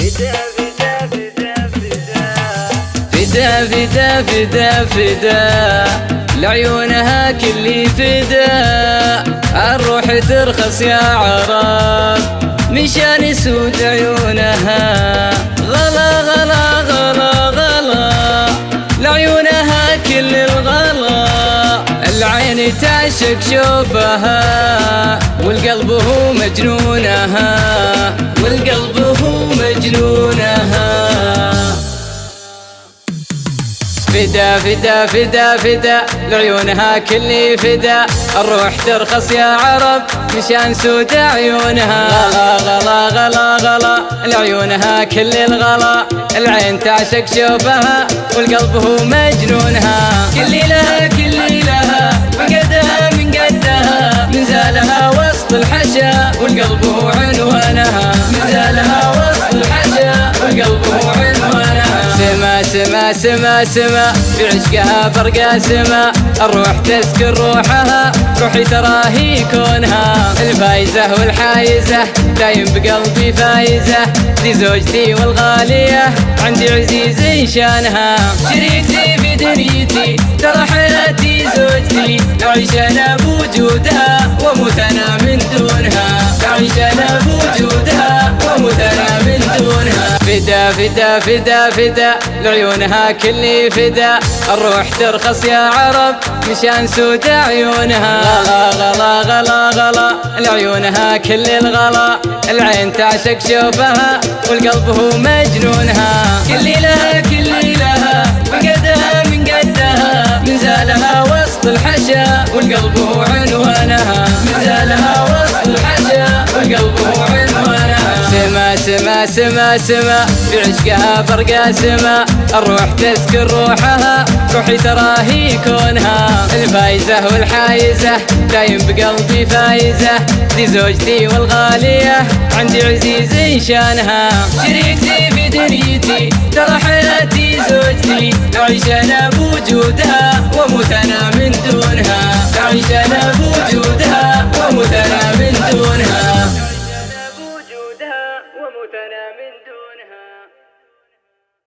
فدا فدا فدا فدا لعيونها كلي فدا، الروح ترخص يا عرب مشان سود عيونها. غلا غلا غلا غلا لعيونها كل الغلا، العين تعشق شوفها والقلب هو مجنونها، والقلب هو مجنونها. فدا فدا فدا فدا لعيونها كلي فدا، الروح ترخص يا عرب مشان سود عيونها. غلا غلا غلا غلا لعيونها كل الغلا، العين تعشق شوفها والقلب هو مجنونها. كلي لها كلي لها من قدها من قدها، من زالها وسط الحشا والقلب هو عنوانها، من زالها وسط الحشا والقلب هو عنوانها. سما سما سما سما في عشقها برقى سما، الروح تسكن روحها روحي تراهي كونها. الفايزة والحايزة دايم بقلبي فايزة، دي زوجتي والغالية عندي عزيزي شانها. شريكتي في دنيتي ترى حياتي زوجتي، أعيش أنا بوجودها وأموت أنا من دونها، أعيش أنا بوجودها وأموت أنا من دونها. فدا فدا فدا فدا لعيونها كلي فدا، الروح ترخص يا عرب مشان سود عيونها. غلا غلا غلا غلا لعيونها كل الغلا، العين تعشق شوفها والقلب هو مجنونها. كلي لها كلي لها من قدها من قدها، من زالها وسط الحشا والقلب هو عنوانها، من زالها وسط الحشا والقلب هو عنوانها. سما سما سما سما في عشقها برقى سما، الروح تسكن روحها روحي تراهي كونها. الفايزة والحايزة دايم بقلبي فايزة، دي زوجتي والغالية عندي عزيزي شانها. شريكتي في دنيتي ترى حياتي زوجتي، أعيش أنا بوجودها وأموت أنا من دونها، أعيش أنا